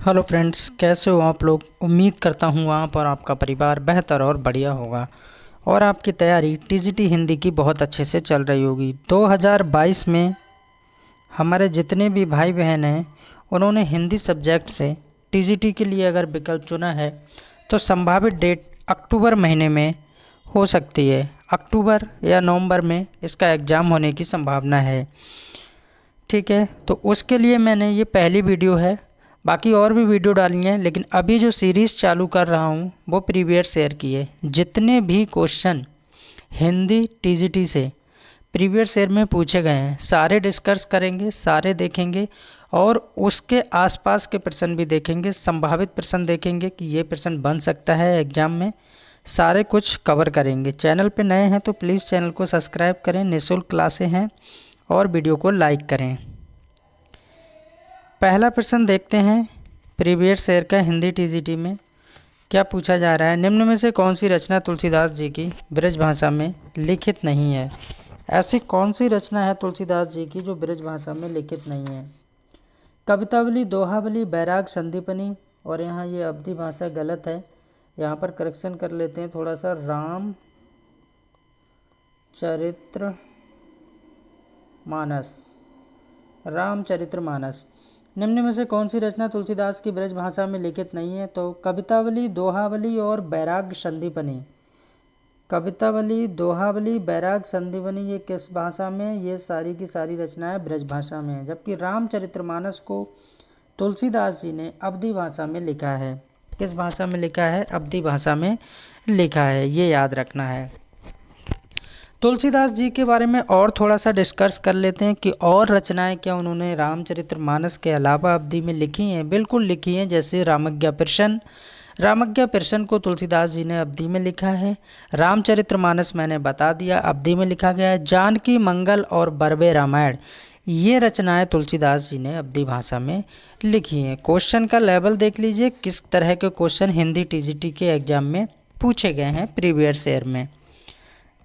Hello friends, कैसे हो आप लोग। उम्मीद करता हूँ वहाँ पर आपका परिवार बेहतर और बढ़िया होगा और आपकी तैयारी टीजीटी हिंदी की बहुत अच्छे से चल रही होगी। 2022 में हमारे जितने भी भाई बहन हैं उन्होंने हिंदी सब्जेक्ट से टीजीटी के लिए अगर विकल्प चुना है तो संभावित डेट अक्टूबर महीने में हो सकती है। अक्टूबर या नवंबर में इसका एग्ज़ाम होने की संभावना है। ठीक है, तो उसके लिए मैंने ये पहली वीडियो है, बाकी और भी वीडियो डाली हैं, लेकिन अभी जो सीरीज़ चालू कर रहा हूँ वो प्रीवियस ईयर की है। जितने भी क्वेश्चन हिंदी टीजीटी से प्रीवियस ईयर में पूछे गए हैं सारे डिस्कस करेंगे, सारे देखेंगे और उसके आसपास के प्रश्न भी देखेंगे, संभावित प्रश्न देखेंगे कि ये प्रश्न बन सकता है एग्ज़ाम में। सारे कुछ कवर करेंगे। चैनल पे नए हैं तो प्लीज़ चैनल को सब्सक्राइब करें, निःशुल्क क्लासें हैं, और वीडियो को लाइक करें। पहला प्रश्न देखते हैं प्रीवियस ईयर का हिंदी टीजीटी में क्या पूछा जा रहा है। निम्न में से कौन सी रचना तुलसीदास जी की ब्रज भाषा में लिखित नहीं है। ऐसी कौन सी रचना है तुलसीदास जी की जो ब्रज भाषा में लिखित नहीं है। कवितावली, दोहावली, बैराग, संदीपनी, और यहाँ ये अवधी भाषा गलत है, यहाँ पर करेक्शन कर लेते हैं थोड़ा सा। रामचरितमानस। निम्न में से कौन सी रचना तुलसीदास की ब्रज भाषा में लिखित नहीं है। तो कवितावली, दोहावली और बैराग संदीपनी। कवितावली, दोहावली, बैराग, संदीपनी ये किस भाषा में, ये सारी की सारी रचनाएं ब्रज भाषा में है, जबकि रामचरितमानस को तुलसीदास जी ने अवधी भाषा में लिखा है। किस भाषा में लिखा है? अवधी भाषा में लिखा है, ये याद रखना है। तुलसीदास जी के बारे में और थोड़ा सा डिस्कस कर लेते हैं कि और रचनाएं क्या उन्होंने रामचरितमानस के अलावा अवधी में लिखी हैं। बिल्कुल लिखी हैं, जैसे रामज्ञाप्रश्न। रामज्ञाप्रश्न को तुलसीदास जी ने अवधी में लिखा है। रामचरितमानस मैंने बता दिया अवधी में लिखा गया है। जानकी मंगल और बरबे रामायण ये रचनाएं तुलसीदास जी ने अवधी भाषा में लिखी हैं। क्वेश्चन का लेवल देख लीजिए, किस तरह के क्वेश्चन हिंदी टीजीटी के एग्जाम में पूछे गए हैं प्रीवियस ईयर में।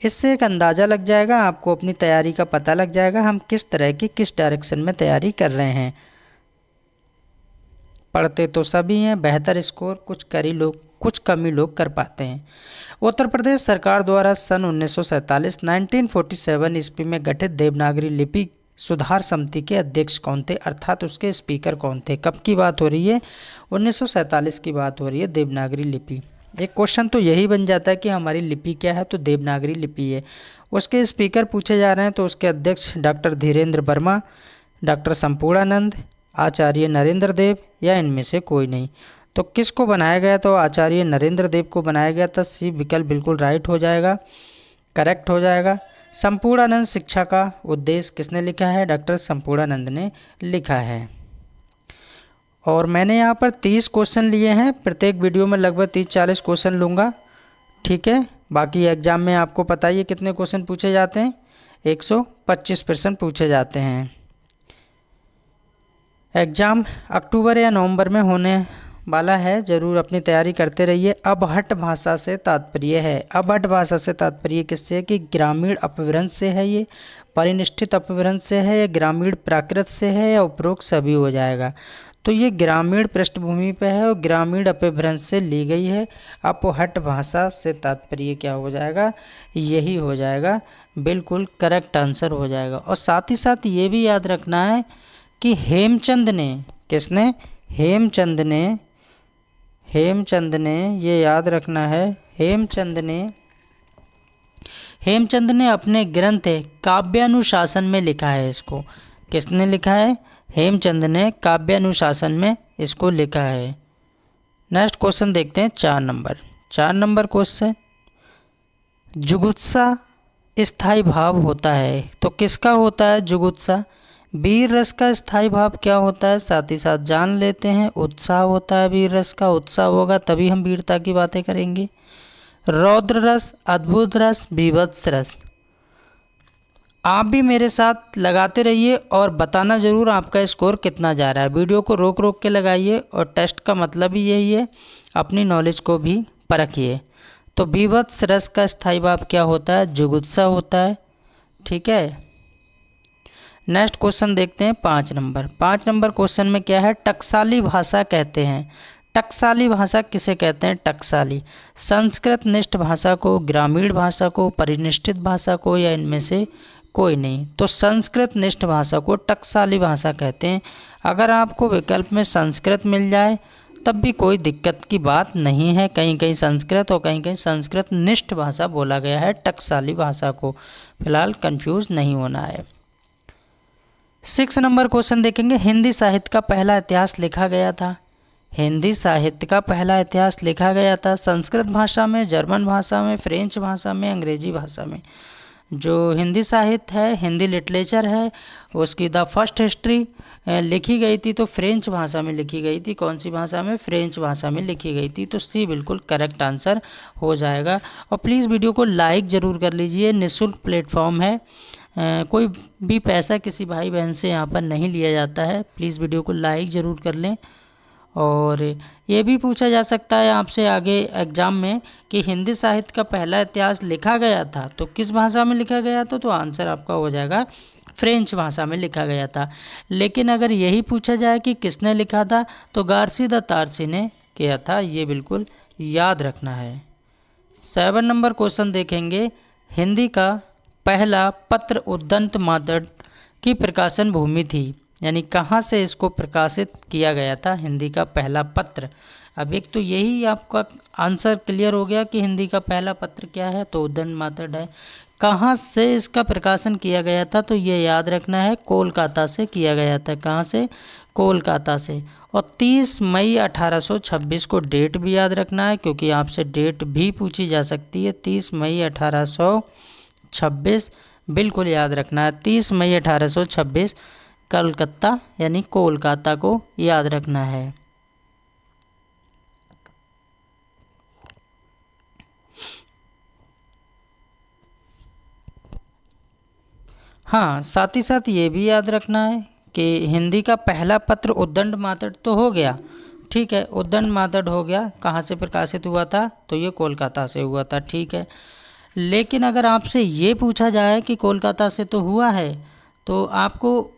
इससे एक अंदाज़ा लग जाएगा, आपको अपनी तैयारी का पता लग जाएगा हम किस तरह की किस डायरेक्शन में तैयारी कर रहे हैं। पढ़ते तो सभी हैं, बेहतर स्कोर कुछ कम ही लोग कर पाते हैं। उत्तर प्रदेश सरकार द्वारा सन 1947 ईस्वी में गठित देवनागरी लिपि सुधार समिति के अध्यक्ष कौन थे, अर्थात उसके स्पीकर कौन थे। कब की बात हो रही है? 1947 की बात हो रही है। देवनागरी लिपि, एक क्वेश्चन तो यही बन जाता है कि हमारी लिपि क्या है, तो देवनागरी लिपि है। उसके स्पीकर पूछे जा रहे हैं तो उसके अध्यक्ष डॉक्टर धीरेन्द्र वर्मा, डॉक्टर संपूर्णानंद, आचार्य नरेंद्र देव, या इनमें से कोई नहीं। तो किसको बनाया गया? तो आचार्य नरेंद्र देव को बनाया गया था। सी विकल्प बिल्कुल राइट हो जाएगा, करेक्ट हो जाएगा। संपूर्णानंद शिक्षा का उद्देश्य किसने लिखा है? डॉक्टर संपूर्णानंद ने लिखा है। और मैंने यहाँ पर 30 क्वेश्चन लिए हैं, प्रत्येक वीडियो में लगभग 30-40 क्वेश्चन लूँगा। ठीक है, बाकी एग्जाम में आपको पता ही है कितने क्वेश्चन पूछे जाते हैं, 125 प्रश्न पूछे जाते हैं। एग्ज़ाम अक्टूबर या नवंबर में होने वाला है, ज़रूर अपनी तैयारी करते रहिए। अबहट भाषा से तात्पर्य है, अबहट भाषा से तात्पर्य किससे है कि ग्रामीण अपभ्रंश से है, ये परिनिष्ठित अपभ्रंश से है, या ग्रामीण प्राकृत से है, या उपरोक्त सभी हो जाएगा। तो ये ग्रामीण पृष्ठभूमि पे है और ग्रामीण अपभ्रंश से ली गई है। अपहट भाषा से तात्पर्य क्या हो जाएगा? यही हो जाएगा, बिल्कुल करेक्ट आंसर हो जाएगा। और साथ ही साथ ये भी याद रखना है कि हेमचंद ने, किसने? हेमचंद ने ये याद रखना है, हेमचंद ने अपने ग्रंथ काव्यानुशासन में लिखा है इसको। किसने लिखा है? हेमचंद ने काव्यानुशासन में इसको लिखा है। नेक्स्ट क्वेश्चन देखते हैं, 4 नंबर क्वेश्चन। जुगुत्सा स्थायी भाव होता है, तो किसका होता है जुगुत्सा? वीर रस का स्थायी भाव क्या होता है, साथ ही साथ जान लेते हैं। उत्साह होता है वीर रस का, उत्साह होगा तभी हम वीरता की बातें करेंगे। रौद्र रस, अद्भुत रस, बीभत्स रस। आप भी मेरे साथ लगाते रहिए और बताना ज़रूर आपका स्कोर कितना जा रहा है। वीडियो को रोक रोक के लगाइए और टेस्ट का मतलब ही यही है, अपनी नॉलेज को भी परखिए। तो बीभत्स रस का स्थायी भाव क्या होता है? जुगुत्सा होता है। ठीक है, नेक्स्ट क्वेश्चन देखते हैं 5 नंबर। 5 नंबर क्वेश्चन में क्या है, टकसाली भाषा कहते हैं। टकसाली भाषा किसे कहते हैं? टकसाली संस्कृत निष्ठ भाषा को, ग्रामीण भाषा को, परिनिष्ठित भाषा को, या इनमें से कोई नहीं? तो संस्कृत निष्ठ भाषा को टकसाली भाषा कहते हैं। अगर आपको विकल्प में संस्कृत मिल जाए तब भी कोई दिक्कत की बात नहीं है। कहीं कहीं संस्कृत और कहीं कहीं संस्कृत निष्ठ भाषा बोला गया है टकसाली भाषा को। फिलहाल कंफ्यूज नहीं होना है। 6 नंबर क्वेश्चन देखेंगे, हिंदी साहित्य का पहला इतिहास लिखा गया था। हिंदी साहित्य का पहला इतिहास लिखा गया था संस्कृत भाषा में, जर्मन भाषा में, फ्रेंच भाषा में, अंग्रेजी भाषा में। जो हिंदी साहित्य है, हिंदी लिटरेचर है, उसकी द फर्स्ट हिस्ट्री लिखी गई थी तो फ्रेंच भाषा में लिखी गई थी। कौन सी भाषा में? फ्रेंच भाषा में लिखी गई थी। तो सी बिल्कुल करेक्ट आंसर हो जाएगा। और प्लीज़ वीडियो को लाइक ज़रूर कर लीजिए, निःशुल्क प्लेटफॉर्म है, कोई भी पैसा किसी भाई बहन से यहाँ पर नहीं लिया जाता है। प्लीज़ वीडियो को लाइक ज़रूर कर लें। और ये भी पूछा जा सकता है आपसे आगे एग्ज़ाम में कि हिंदी साहित्य का पहला इतिहास लिखा गया था तो किस भाषा में लिखा गया था? तो आंसर आपका हो जाएगा फ्रेंच भाषा में लिखा गया था। लेकिन अगर यही पूछा जाए कि किसने लिखा था तो गार्सी द तारसी ने किया था। ये बिल्कुल याद रखना है। 7 नंबर क्वेश्चन देखेंगे, हिंदी का पहला पत्र उद्दंत मादड़ की प्रकाशन भूमि थी, यानी कहाँ से इसको प्रकाशित किया गया था हिंदी का पहला पत्र। अब एक तो यही आपका आंसर क्लियर हो गया कि हिंदी का पहला पत्र क्या है, तो उद्दंत मादड़ है। कहाँ से इसका प्रकाशन किया गया था तो ये याद रखना है, कोलकाता से किया गया था। कहाँ से? कोलकाता से। और 30 मई 1826 को डेट भी याद रखना है क्योंकि आपसे डेट भी पूछी जा सकती है। 30 मई 1826 बिल्कुल याद रखना है। 30 मई 1826 कलकत्ता यानी कोलकाता को याद रखना है। हाँ, साथ ही साथ ये भी याद रखना है कि हिंदी का पहला पत्र उद्दंड मादड़ तो हो गया, ठीक है, उद्दंड मादड़ हो गया। कहाँ से प्रकाशित हुआ था? तो ये कोलकाता से हुआ था, ठीक है। लेकिन अगर आपसे ये पूछा जाए कि कोलकाता से तो हुआ है तो आपको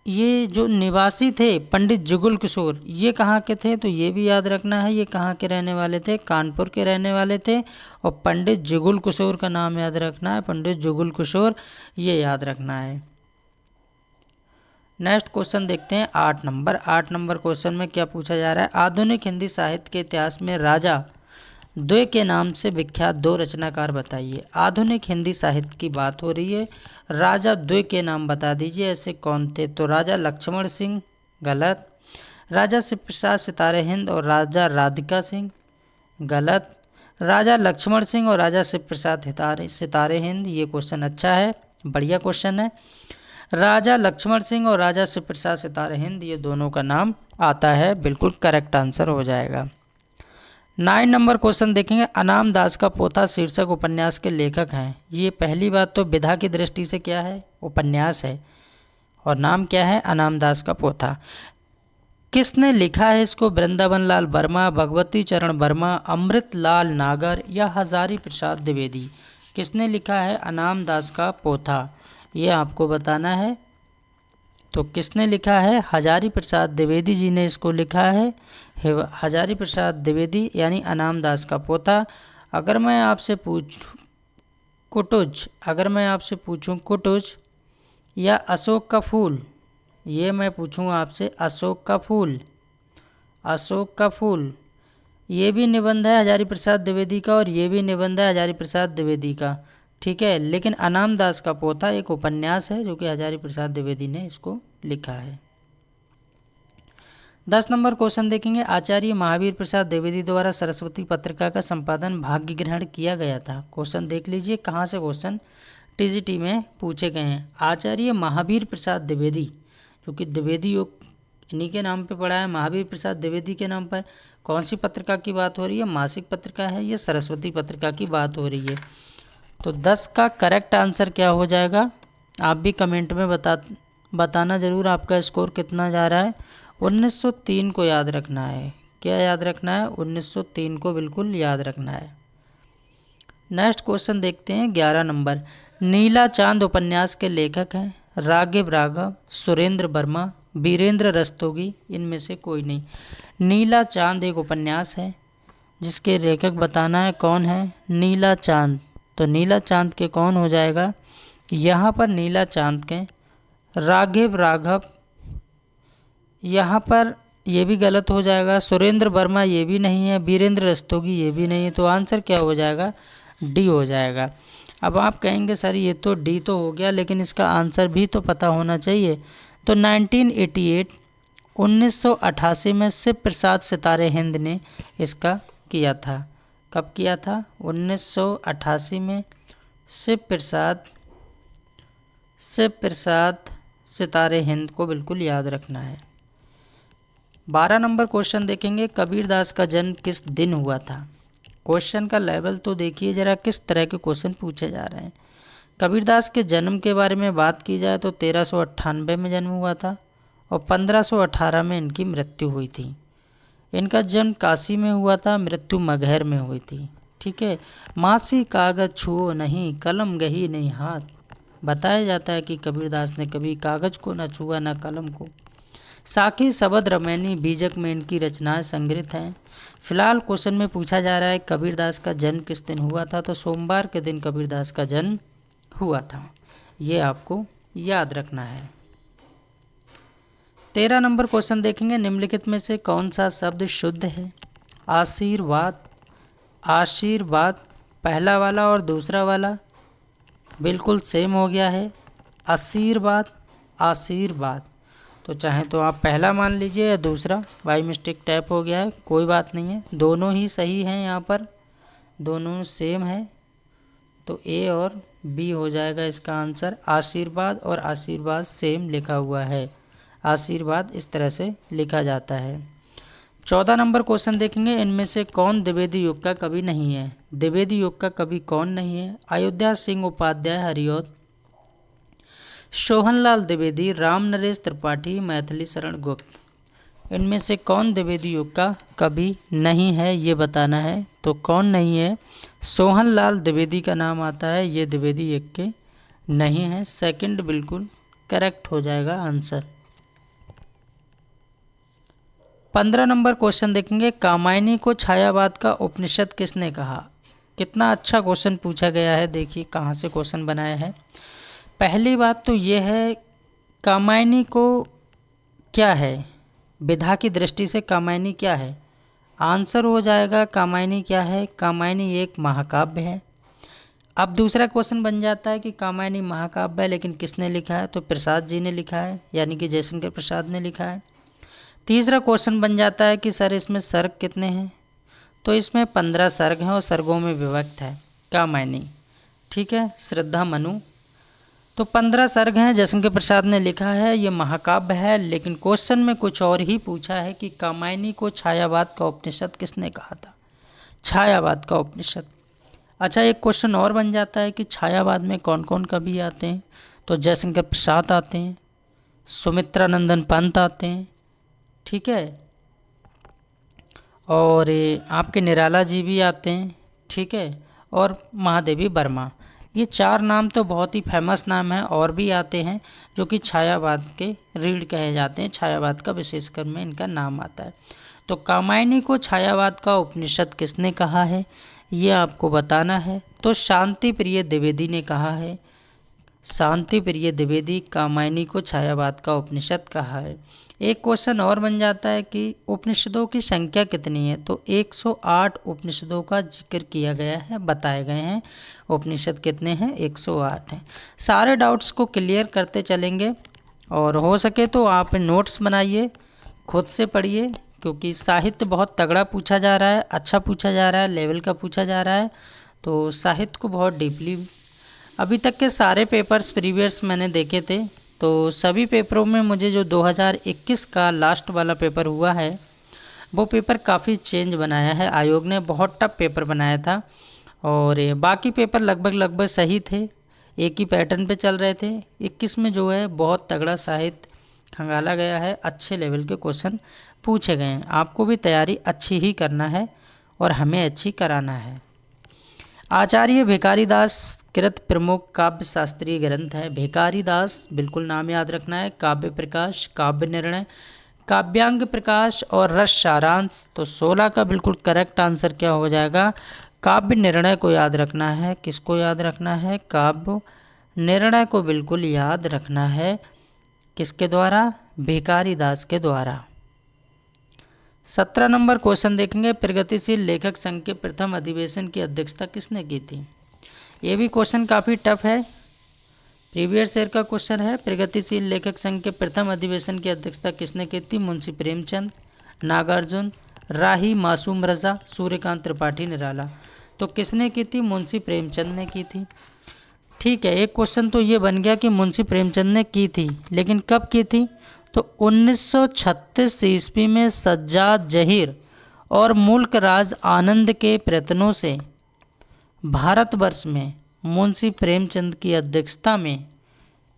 ये जो निवासी थे पंडित जुगल किशोर, ये कहाँ के थे? तो ये भी याद रखना है, ये कहाँ के रहने वाले थे? कानपुर के रहने वाले थे। और पंडित जुगल किशोर का नाम याद रखना है, पंडित जुगल किशोर, ये याद रखना है। नेक्स्ट क्वेश्चन देखते हैं 8 नंबर। 8 नंबर क्वेश्चन में क्या पूछा जा रहा है, आधुनिक हिंदी साहित्य के इतिहास में राजा द्वय के नाम से विख्यात 2 रचनाकार बताइए। आधुनिक हिंदी साहित्य की बात हो रही है, राजा द्वय के नाम बता दीजिए, ऐसे कौन थे? तो राजा लक्ष्मण सिंह, गलत। राजा शिव प्रसाद सितारे हिंद और राजा राधिका सिंह, गलत। राजा लक्ष्मण सिंह और राजा शिव प्रसाद सितारे हिंद, ये क्वेश्चन अच्छा है, बढ़िया क्वेश्चन है। राजा लक्ष्मण सिंह और राजा शिव प्रसाद सितारे हिंद, ये दोनों का नाम आता है, बिल्कुल करेक्ट आंसर हो जाएगा। 9 नंबर क्वेश्चन देखेंगे, अनाम दास का पोथा शीर्षक उपन्यास के लेखक हैं। ये पहली बात तो विधा की दृष्टि से क्या है? उपन्यास है और नाम क्या है? अनाम दास का पोथा। किसने लिखा है इसको? वृंदावन लाल वर्मा, भगवती चरण वर्मा, अमृत लाल नागर या हजारी प्रसाद द्विवेदी? किसने लिखा है अनाम दास का पोथा? ये आपको बताना है। तो किसने लिखा है? हजारी प्रसाद द्विवेदी जी ने इसको लिखा है। हजारी प्रसाद द्विवेदी यानी अनाम दास का पोथा। अगर मैं आपसे पूछूं कुटुज या अशोक का फूल, ये मैं पूछूं आपसे अशोक का फूल, ये भी निबंध है हजारी प्रसाद द्विवेदी का और ये भी निबंध है हजारी प्रसाद द्विवेदी का, ठीक है। लेकिन अनाम दास का पोथा एक उपन्यास है जो कि हजारी प्रसाद द्विवेदी ने इसको लिखा है। 10 नंबर क्वेश्चन देखेंगे, आचार्य महावीर प्रसाद द्विवेदी द्वारा सरस्वती पत्रिका का संपादन भाग्य ग्रहण किया गया था। क्वेश्चन देख लीजिए कहाँ से क्वेश्चन टीजीटी में पूछे गए हैं। आचार्य महावीर प्रसाद द्विवेदी, जो कि द्विवेदी योग इन्हीं के नाम पे पड़ा है, महावीर प्रसाद द्विवेदी के नाम पर। कौन सी पत्रिका की बात हो रही है? मासिक पत्रिका है, ये सरस्वती पत्रिका की बात हो रही है। तो 10 का करेक्ट आंसर क्या हो जाएगा? आप भी कमेंट में बताना ज़रूर आपका स्कोर कितना जा रहा है। 1903 को याद रखना है। क्या याद रखना है? 1903 को बिल्कुल याद रखना है। नेक्स्ट क्वेश्चन देखते हैं 11 नंबर। नीला चांद उपन्यास के लेखक हैं। राघव राघव, सुरेंद्र वर्मा, वीरेंद्र रस्तोगी, इनमें से कोई नहीं। नीला चांद एक उपन्यास है जिसके लेखक बताना है कौन है, नीला चांद। तो नीला चांद के कौन हो जाएगा, यहाँ पर नीला चांद के राघव राघव, यहाँ पर ये भी गलत हो जाएगा, सुरेंद्र वर्मा ये भी नहीं है, वीरेंद्र रस्तोगी ये भी नहीं है, तो आंसर क्या हो जाएगा, डी हो जाएगा। अब आप कहेंगे सर ये तो डी तो हो गया लेकिन इसका आंसर भी तो पता होना चाहिए। तो 1988 1988 में शिव प्रसाद सितारे हिंद ने इसका किया था। कब किया था, 1988 में शिव प्रसाद सितारे हिंद को बिल्कुल याद रखना है। 12 नंबर क्वेश्चन देखेंगे, कबीरदास का जन्म किस दिन हुआ था। क्वेश्चन का लेवल तो देखिए जरा किस तरह के क्वेश्चन पूछे जा रहे हैं। कबीरदास के जन्म के बारे में बात की जाए तो 1398 में जन्म हुआ था और 1518 में इनकी मृत्यु हुई थी। इनका जन्म काशी में हुआ था, मृत्यु मगहर में हुई थी। ठीक है। मासी कागज छुओ नहीं, कलम गही नहीं हाथ। बताया जाता है कि कबीरदास ने कभी कागज को न छुआ न कलम को। साखी शबद रमैनी बीजक में इनकी रचनाएं संग्रहित हैं। फिलहाल क्वेश्चन में पूछा जा रहा है कबीरदास का जन्म किस दिन हुआ था, तो सोमवार के दिन कबीरदास का जन्म हुआ था। ये आपको याद रखना है। 13 नंबर क्वेश्चन देखेंगे, निम्नलिखित में से कौन सा शब्द शुद्ध है। आशीर्वाद, आशीर्वाद, पहला वाला और दूसरा वाला बिल्कुल सेम हो गया है। आशीर्वाद, आशीर्वाद, तो चाहे तो आप पहला मान लीजिए या दूसरा, बाई मिस्टेक टैप हो गया है, कोई बात नहीं है, दोनों ही सही हैं, यहाँ पर दोनों सेम है, तो ए और बी हो जाएगा इसका आंसर। आशीर्वाद और आशीर्वाद सेम लिखा हुआ है, आशीर्वाद इस तरह से लिखा जाता है। 14 नंबर क्वेश्चन देखेंगे, इनमें से कौन द्विवेदी युग का कवि नहीं है। द्विवेदी युग का कवि कौन नहीं है। अयोध्या सिंह उपाध्याय हरिऔध, सोहनलाल द्विवेदी, राम नरेश त्रिपाठी, मैथिली शरण गुप्त। इनमें से कौन द्विवेदी युग का कवि नहीं है ये बताना है। तो कौन नहीं है, सोहनलाल द्विवेदी का नाम आता है, ये द्विवेदी युग के नहीं है। सेकंड बिल्कुल करेक्ट हो जाएगा आंसर। 15 नंबर क्वेश्चन देखेंगे, कामायनी को छायावाद का उपनिषद किसने कहा। कितना अच्छा क्वेश्चन पूछा गया है, देखिए कहाँ से क्वेश्चन बनाया है। पहली बात तो ये है, कामायनी को क्या है, विधा की दृष्टि से कामायनी क्या है। आंसर हो जाएगा कामायनी क्या है, कामायनी एक महाकाव्य है। अब दूसरा क्वेश्चन बन जाता है कि कामायनी महाकाव्य है लेकिन किसने लिखा है, तो प्रसाद जी ने लिखा है, यानी कि जयशंकर प्रसाद ने लिखा है। तीसरा क्वेश्चन बन जाता है कि सर इसमें सर्ग कितने हैं, तो इसमें 15 सर्ग हैं और सर्गों में विभक्त है कामायनी। ठीक है, श्रद्धा मनु, तो 15 सर्ग हैं, जयशंकर प्रसाद ने लिखा है, ये महाकाव्य है। लेकिन क्वेश्चन में कुछ और ही पूछा है कि कामायनी को छायावाद का उपनिषद किसने कहा था, छायावाद का उपनिषद। अच्छा, एक क्वेश्चन और बन जाता है कि छायावाद में कौन कौन कवि आते हैं, तो जयशंकर प्रसाद आते हैं, सुमित्रानंदन पंत आते हैं, ठीक है, और आपके निराला जी भी आते हैं, ठीक है, और महादेवी वर्मा। ये 4 नाम तो बहुत ही फेमस नाम हैं, और भी आते हैं जो कि छायावाद के रीढ़ कहे जाते हैं, छायावाद का विशेष क्रम में इनका नाम आता है। तो कामायनी को छायावाद का उपनिषद किसने कहा है ये आपको बताना है। तो शांति प्रिय द्विवेदी ने कहा है, शांति प्रिय द्विवेदी कामायनी को छायावाद का उपनिषद कहा है। एक क्वेश्चन और बन जाता है कि उपनिषदों की संख्या कितनी है, तो 108 उपनिषदों का जिक्र किया गया है, बताए गए हैं उपनिषद कितने हैं, 108 हैं। सारे डाउट्स को क्लियर करते चलेंगे और हो सके तो आप नोट्स बनाइए, खुद से पढ़िए, क्योंकि साहित्य बहुत तगड़ा पूछा जा रहा है, अच्छा पूछा जा रहा है, लेवल का पूछा जा रहा है, तो साहित्य को बहुत डीपली, अभी तक के सारे पेपर्स प्रीवियस मैंने देखे थे, तो सभी पेपरों में मुझे जो 2021 का लास्ट वाला पेपर हुआ है वो पेपर काफ़ी चेंज बनाया है आयोग ने, बहुत टफ पेपर बनाया था, और बाकी पेपर लगभग सही थे, एक ही पैटर्न पे चल रहे थे। 21 में जो है बहुत तगड़ा साहित्य खंगाला गया है, अच्छे लेवल के क्वेश्चन पूछे गए हैं। आपको भी तैयारी अच्छी ही करना है और हमें अच्छी कराना है। आचार्य भिखारीदास कृत प्रमुख काव्य शास्त्रीय ग्रंथ है। भिखारीदास बिल्कुल नाम याद रखना है। काव्य प्रकाश, काव्य निर्णय, काव्यांग प्रकाश और रस सारांश। तो 16 का बिल्कुल करेक्ट आंसर क्या हो जाएगा? काव्य निर्णय को याद रखना है। किसको याद रखना है? काव्य निर्णय को बिल्कुल याद रखना है। किसके द्वारा? भिखारीदास के द्वारा। 17 नंबर क्वेश्चन देखेंगे। प्रगतिशील लेखक संघ के प्रथम अधिवेशन की अध्यक्षता किसने की थी? ये भी क्वेश्चन काफ़ी टफ है, प्रीवियस ईयर का क्वेश्चन है। प्रगतिशील लेखक संघ के प्रथम अधिवेशन की अध्यक्षता किसने की थी? मुंशी प्रेमचंद, नागार्जुन, राही मासूम रजा, सूर्यकांत त्रिपाठी निराला। तो किसने की थी? मुंशी प्रेमचंद ने की थी। ठीक है, एक क्वेश्चन तो ये बन गया कि मुंशी प्रेमचंद ने की थी, लेकिन कब की थी? तो 1936 ईस्वी में सज्जाद जहीर और मुल्क राज आनंद के प्रयत्नों से भारतवर्ष में मुंशी प्रेमचंद की अध्यक्षता में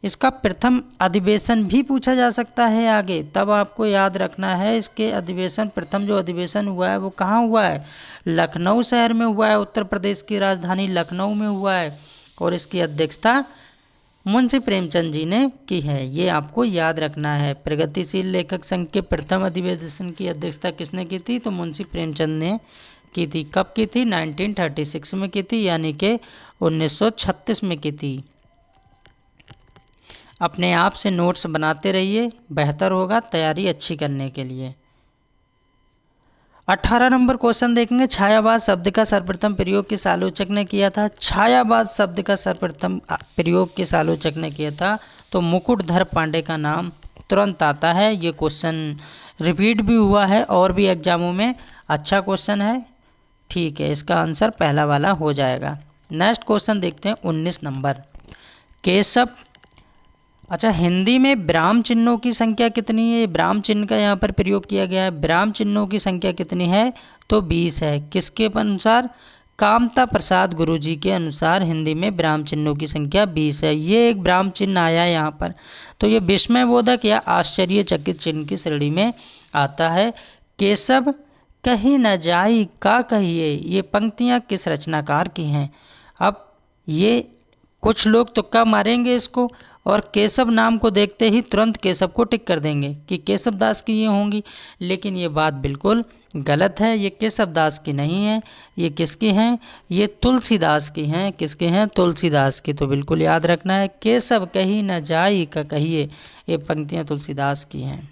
इसका प्रथम अधिवेशन भी पूछा जा सकता है आगे, तब आपको याद रखना है इसके अधिवेशन, प्रथम जो अधिवेशन हुआ है वो कहाँ हुआ है? लखनऊ शहर में हुआ है, उत्तर प्रदेश की राजधानी लखनऊ में हुआ है, और इसकी अध्यक्षता मुंशी प्रेमचंद जी ने की है। ये आपको याद रखना है। प्रगतिशील लेखक संघ के प्रथम अधिवेशन की अध्यक्षता किसने की थी? तो मुंशी प्रेमचंद ने की थी। कब की थी? 1936 में की थी, यानी कि 1936 में की थी। अपने आप से नोट्स बनाते रहिए, बेहतर होगा तैयारी अच्छी करने के लिए। 18 नंबर क्वेश्चन देखेंगे। छायावाद शब्द का सर्वप्रथम प्रयोग किस आलोचक ने किया था? छायावाद शब्द का सर्वप्रथम प्रयोग किस आलोचक ने किया था? तो मुकुटधर पांडे का नाम तुरंत आता है। ये क्वेश्चन रिपीट भी हुआ है और भी एग्जामों में, अच्छा क्वेश्चन है। ठीक है, इसका आंसर पहला वाला हो जाएगा। नेक्स्ट क्वेश्चन देखते हैं 19 नंबर। केशव, अच्छा, हिंदी में विराम चिन्हों की संख्या कितनी है? विराम चिन्ह का यहाँ पर प्रयोग किया गया है। विराम चिन्हों की संख्या कितनी है? तो 20 है। किसके अनुसार? कामता प्रसाद गुरुजी के अनुसार हिंदी में विराम चिन्हों की संख्या 20 है। ये एक विराम चिन्ह आया है यहाँ पर, तो ये विस्मयबोधक या आश्चर्यचकित चिन्ह की श्रेणी में आता है। केशव कहीं न जाई का कहिए, ये पंक्तियाँ किस रचनाकार की हैं? अब ये कुछ लोग तुक्का मारेंगे इसको, और केशव नाम को देखते ही तुरंत केशव को टिक कर देंगे कि केशव दास की ये होंगी, लेकिन ये बात बिल्कुल गलत है। ये केशव दास की नहीं है। ये किसकी हैं? ये तुलसीदास की हैं। किसके हैं? तुलसीदास की। तो बिल्कुल याद रखना है, केशव कहीं न जाई का कहिए, ये पंक्तियाँ तुलसीदास की हैं।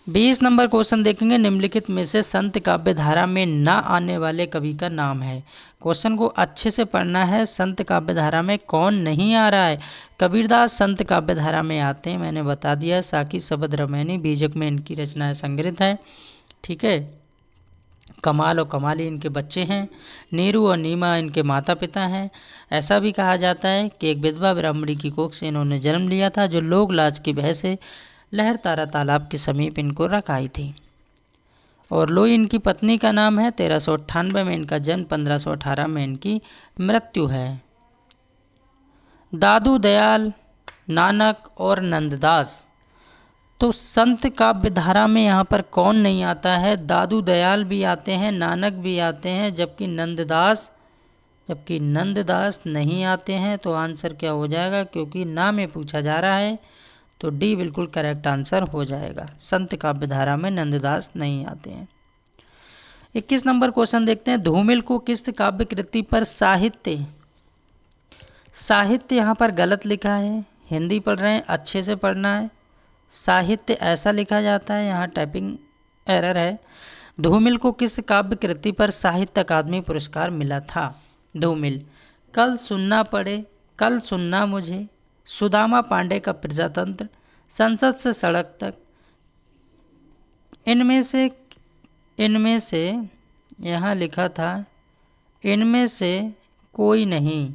20 नंबर क्वेश्चन देखेंगे। निम्नलिखित में से संत काव्य धारा में न आने वाले कवि का नाम है। क्वेश्चन को अच्छे से पढ़ना है। संत काव्य धारा में कौन नहीं आ रहा है? कबीरदास संत काव्य धारा में आते हैं, मैंने बता दिया। साकी, शबद, रामायणी, बीजक में इनकी रचनाएं संग्रहित है। ठीक है, कमाल और कमाली इनके बच्चे हैं। नीरू और नीमा इनके माता पिता हैं। ऐसा भी कहा जाता है कि एक विधवा ब्राह्मणी की कोख से इन्होंने जन्म लिया था, जो लोग लाज की भय से लहर तारा तालाब के समीप इनको रखाई थी। और लोई इनकी पत्नी का नाम है। 1398 में इनका जन्म, 1518 में इनकी मृत्यु है। दादू दयाल, नानक और नंददास, तो संत काव्य धारा में यहाँ पर कौन नहीं आता है? दादू दयाल भी आते हैं, नानक भी आते हैं, जबकि नंददास नहीं आते हैं। तो आंसर क्या हो जाएगा? क्योंकि नाम में पूछा जा रहा है, तो डी बिल्कुल करेक्ट आंसर हो जाएगा। संत काव्य धारा में नंददास नहीं आते हैं। 21 नंबर क्वेश्चन देखते हैं। धूमिल को किस काव्य कृति पर साहित्य यहाँ पर गलत लिखा है। हिंदी पढ़ रहे हैं, अच्छे से पढ़ना है। साहित्य ऐसा लिखा जाता है, यहाँ टाइपिंग एरर है। धूमिल को किस काव्य कृति पर साहित्य अकादमी पुरस्कार मिला था? धूमिल, कल सुनना पड़े, कल सुनना मुझे, सुदामा पांडे का प्रजातंत्र, संसद से सड़क तक, इनमें से यहाँ लिखा था इनमें से कोई नहीं।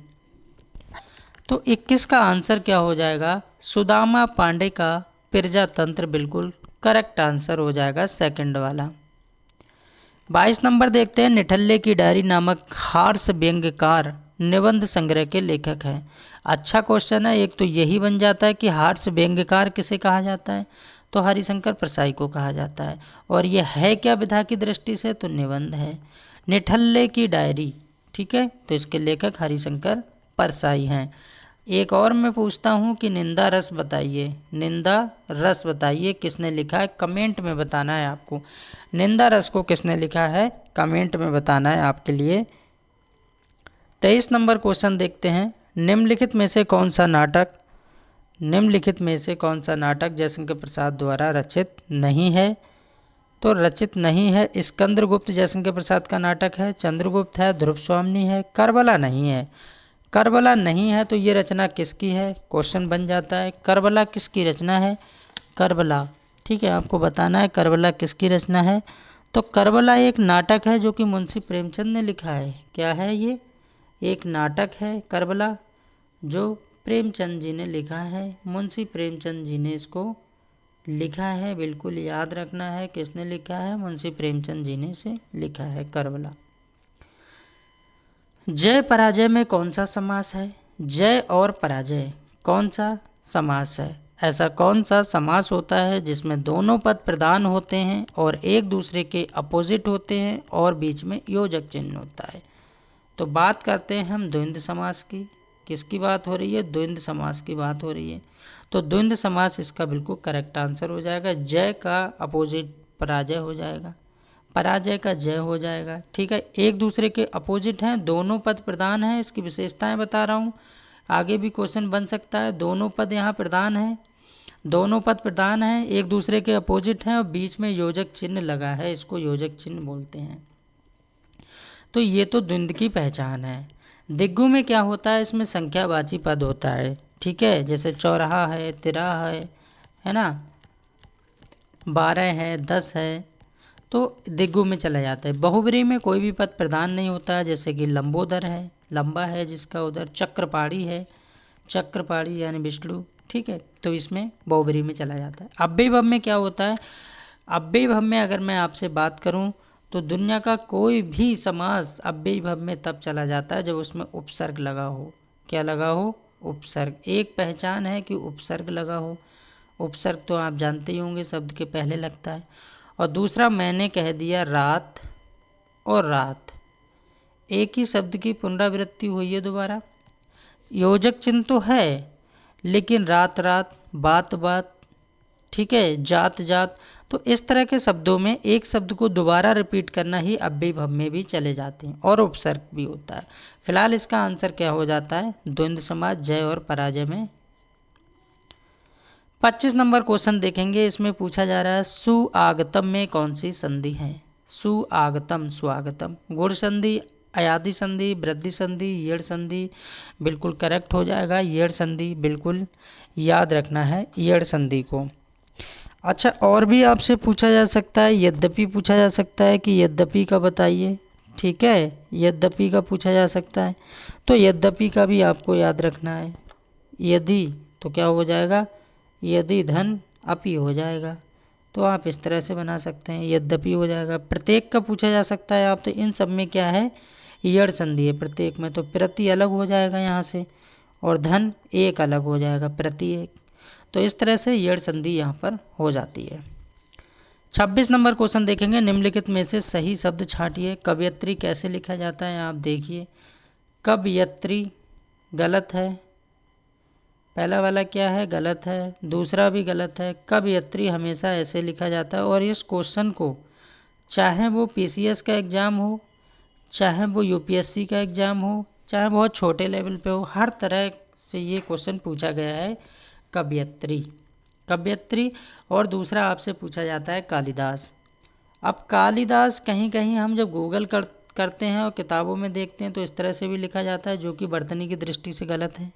तो 21 का आंसर क्या हो जाएगा? सुदामा पांडे का प्रजातंत्र बिल्कुल करेक्ट आंसर हो जाएगा, सेकंड वाला। 22 नंबर देखते हैं। निठल्ले की डायरी नामक हास्य व्यंग्यकार निबंध संग्रह के लेखक हैं। अच्छा क्वेश्चन है। एक तो यही बन जाता है कि हास्य व्यंग्यकार किसे कहा जाता है? तो हरिशंकर परसाई को कहा जाता है। और यह है क्या विधा की दृष्टि से? तो निबंध है। निठल्ले की डायरी, ठीक है, तो इसके लेखक हरिशंकर परसाई हैं। एक और मैं पूछता हूँ कि निंदा रस बताइए, निंदा रस बताइए किसने लिखा है, कमेंट में बताना है आपको। निंदा रस को किसने लिखा है, कमेंट में बताना है आपके लिए। 23 नंबर क्वेश्चन देखते हैं। निम्नलिखित में से कौन सा नाटक, निम्नलिखित में से कौन सा नाटक जयशंकर प्रसाद द्वारा रचित नहीं है? तो रचित नहीं है स्कंदगुप्त जयशंकर प्रसाद का नाटक है, चंद्रगुप्त है, ध्रुव स्वामिनी है, करबला नहीं है। करबला नहीं है तो ये रचना किसकी है, क्वेश्चन बन जाता है। करबला किसकी रचना है, करबला, ठीक है, आपको बताना है करबला किसकी रचना है। तो करबला एक नाटक है जो कि मुंशी प्रेमचंद ने लिखा है। क्या है ये, एक नाटक है करबला जो प्रेमचंद जी ने लिखा है, मुंशी प्रेमचंद जी ने इसको लिखा है। बिल्कुल याद रखना है किसने लिखा है, मुंशी प्रेमचंद जी ने इसे लिखा है करबला। जय पराजय में कौन सा समास है, जय और पराजय कौन सा समास है? ऐसा कौन सा समास होता है जिसमें दोनों पद प्रधान होते हैं और एक दूसरे के अपोजिट होते हैं और बीच में योजक चिन्ह होता है? तो बात करते हैं हम द्वंद्व समास की। किसकी बात हो रही है, द्वंद्व समास की बात हो रही है। तो द्वंद्व समास इसका बिल्कुल करेक्ट आंसर हो जाएगा। जय का अपोजिट पराजय हो जाएगा, पराजय का जय हो जाएगा। ठीक है, एक दूसरे के अपोजिट हैं, दोनों पद प्रधान हैं, इसकी विशेषताएं बता रहा हूँ, आगे भी क्वेश्चन बन सकता है। दोनों पद यहाँ प्रधान हैं, दोनों पद प्रधान हैं, एक दूसरे के अपोजिट हैं और बीच में योजक चिन्ह लगा है, इसको योजक चिन्ह बोलते हैं। तो ये तो द्वंद्व की पहचान है। दिग्गु में क्या होता है, इसमें संख्यावाची पद होता है। ठीक है, जैसे चौराहा है, तिराहा है ना, 12 है, 10 है, तो दिग्गु में चला जाता है। बहुब्री में कोई भी पद प्रधान नहीं होता है, जैसे कि लंबोदर है, लंबा है जिसका उधर, चक्रपाणी है, चक्रपाणी यानी विष्णु। ठीक है, तो इसमें बहुब्री में चला जाता है। अव्ययभव में क्या होता है, अव्ययभव में अगर मैं आपसे बात करूं तो दुनिया का कोई भी समास अव्ययभव में तब चला जाता है जब उसमें उपसर्ग लगा हो। क्या लगा हो, उपसर्ग। एक पहचान है कि उपसर्ग लगा हो, उपसर्ग तो आप जानते ही होंगे शब्द के पहले लगता है। और दूसरा, मैंने कह दिया रात और रात, एक ही शब्द की पुनरावृत्ति हुई है दोबारा। योजक चिन्ह तो है लेकिन रात रात, बात बात, ठीक है, जात जात, तो इस तरह के शब्दों में एक शब्द को दोबारा रिपीट करना ही अव्ययभव में भी चले जाते हैं और उपसर्ग भी होता है। फिलहाल इसका आंसर क्या हो जाता है, द्वंद्व समास जय और पराजय में। 25 नंबर क्वेश्चन देखेंगे, इसमें पूछा जा रहा है सुआगतम में कौन सी संधि है? सुआगतम, स्वागतम, गुण संधि, अयादि संधि, वृद्धि संधि, येड़ संधि, बिल्कुल करेक्ट हो जाएगा येड़ संधि, बिल्कुल याद रखना है येड़ संधि को। अच्छा, और भी आपसे पूछा जा सकता है, यद्यपि पूछा जा सकता है कि यद्यपि का बताइए। ठीक है, यद्यपि का पूछा जा सकता है, तो यद्यपि का भी आपको याद रखना है। यदि तो क्या हो जाएगा, यदि धन अपि हो जाएगा, तो आप इस तरह से बना सकते हैं, यद्यपि हो जाएगा। प्रत्येक का पूछा जा सकता है आप, तो इन सब में क्या है, यड़ संधि है प्रत्येक में, तो प्रति अलग हो जाएगा यहाँ से और धन एक अलग हो जाएगा, प्रति एक, तो इस तरह से यड़ संधि यहाँ पर हो जाती है। 26 नंबर क्वेश्चन देखेंगे, निम्नलिखित में से सही शब्द छांटिए। कवयत्री कैसे लिखा जाता है आप देखिए। कवयत्री गलत है, पहला वाला क्या है, गलत है, दूसरा भी गलत है। कवयत्री हमेशा ऐसे लिखा जाता है और इस क्वेश्चन को चाहे वो पीसीएस का एग्ज़ाम हो, चाहे वो यूपीएससी का एग्ज़ाम हो, चाहे बहुत छोटे लेवल पे हो, हर तरह से ये क्वेश्चन पूछा गया है कवयत्री, कवयत्री। और दूसरा आपसे पूछा जाता है कालिदास। अब कालिदास कहीं कहीं हम जब गूगल करते हैं और किताबों में देखते हैं तो इस तरह से भी लिखा जाता है, जो कि वर्तनी की दृष्टि से गलत है।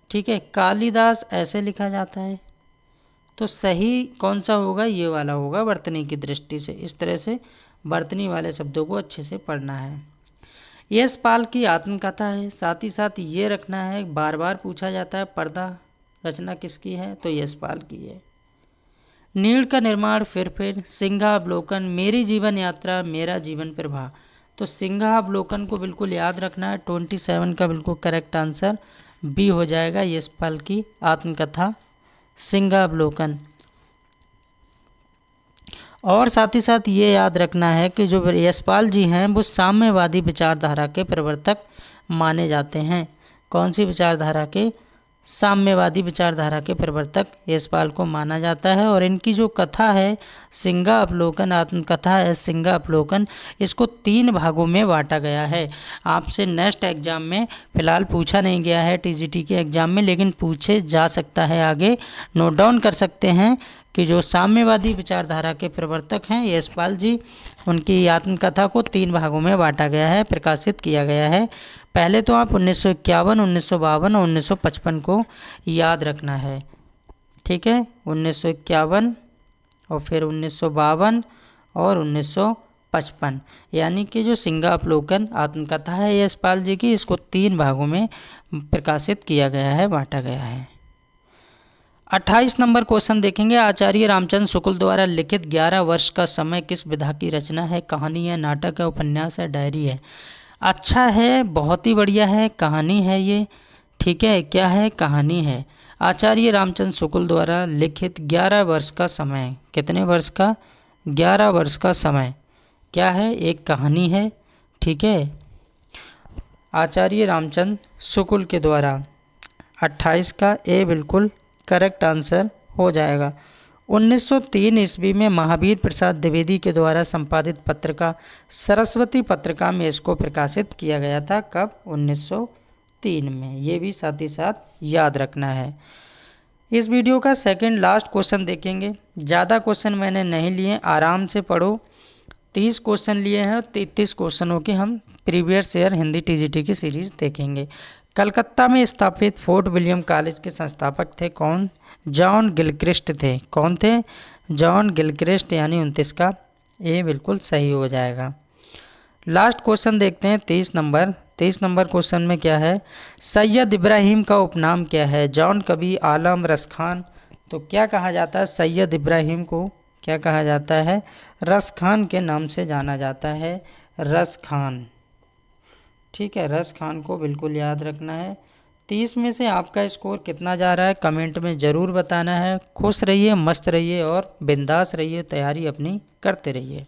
ठीक है, कालिदास ऐसे लिखा जाता है, तो सही कौन सा होगा, ये वाला होगा वर्तनी की दृष्टि से। इस तरह से वर्तनी वाले शब्दों को अच्छे से पढ़ना है। यशपाल की आत्मकथा है, साथ ही साथ ये रखना है, बार बार पूछा जाता है पर्दा रचना किसकी है, तो यशपाल की है। नीड़ का निर्माण, फिर सिंहावलोकन, मेरी जीवन यात्रा, मेरा जीवन प्रभा, तो सिंहावलोकन को बिल्कुल याद रखना है। 27 का बिल्कुल करेक्ट आंसर बी हो जाएगा, यशपाल की आत्मकथा सिंहावलोकन। और साथ ही साथ ये याद रखना है कि जो यशपाल जी हैं वो साम्यवादी विचारधारा के प्रवर्तक माने जाते हैं। कौन सी विचारधारा के? साम्यवादी विचारधारा के प्रवर्तक यशपाल को माना जाता है। और इनकी जो कथा है सिंगा अवलोकन, आत्मकथा है सिंगा अवलोकन, इसको 3 भागों में बांटा गया है। आपसे नेक्स्ट एग्जाम में फ़िलहाल पूछा नहीं गया है टीजीटी के एग्ज़ाम में, लेकिन पूछे जा सकता है आगे। नोट डाउन कर सकते हैं कि जो साम्यवादी विचारधारा के प्रवर्तक हैं यशपाल जी, उनकी आत्मकथा को 3 भागों में बांटा गया है, प्रकाशित किया गया है। पहले तो आप 1951, 1952 और 1955 को याद रखना है, ठीक है। 1951 और फिर 1952 और 1955, यानी कि जो सिंगा अवलोकन आत्मकथा है यशपाल जी की, इसको 3 भागों में प्रकाशित किया गया है, बांटा गया है। 28 नंबर क्वेश्चन देखेंगे। आचार्य रामचंद्र शुक्ल द्वारा लिखित 11 वर्ष का समय किस विधा की रचना है? कहानी है, नाटक है, उपन्यास है, डायरी है? अच्छा है, बहुत ही बढ़िया है, कहानी है ये, ठीक है। क्या है? कहानी है। आचार्य रामचंद्र शुक्ल द्वारा लिखित 11 वर्ष का समय, कितने वर्ष का? 11 वर्ष का समय क्या है? एक कहानी है, ठीक है। आचार्य रामचंद्र शुक्ल के द्वारा 28 का ए बिल्कुल करेक्ट आंसर हो जाएगा। 1903 ईस्वी में महावीर प्रसाद द्विवेदी के द्वारा संपादित पत्रिका सरस्वती पत्रिका में इसको प्रकाशित किया गया था। कब? 1903 में। ये भी साथ ही साथ याद रखना है। इस वीडियो का सेकंड लास्ट क्वेश्चन देखेंगे। ज़्यादा क्वेश्चन मैंने नहीं लिए, आराम से पढ़ो। 30 क्वेश्चन लिए हैं, 33 क्वेश्चनों की हम प्रीवियस ईयर हिंदी टीजीटी की सीरीज देखेंगे। कलकत्ता में स्थापित फोर्ट विलियम कॉलेज के संस्थापक थे कौन? जॉन गिलक्रिस्ट थे। कौन थे? जॉन गिलक्रिस्ट, यानी 29 का ए बिल्कुल सही हो जाएगा। लास्ट क्वेश्चन देखते हैं 30 नंबर। 30 नंबर क्वेश्चन में क्या है? सैयद इब्राहिम का उपनाम क्या है? जॉन, कवि, आलम, रसखान। तो क्या कहा जाता है? सैयद इब्राहिम को क्या कहा जाता है? रसखान के नाम से जाना जाता है, रसखान, ठीक है। रसखान को बिल्कुल याद रखना है। 30 में से आपका स्कोर कितना जा रहा है कमेंट में ज़रूर बताना है। खुश रहिए, मस्त रहिए और बिंदास रहिए, तैयारी अपनी करते रहिए।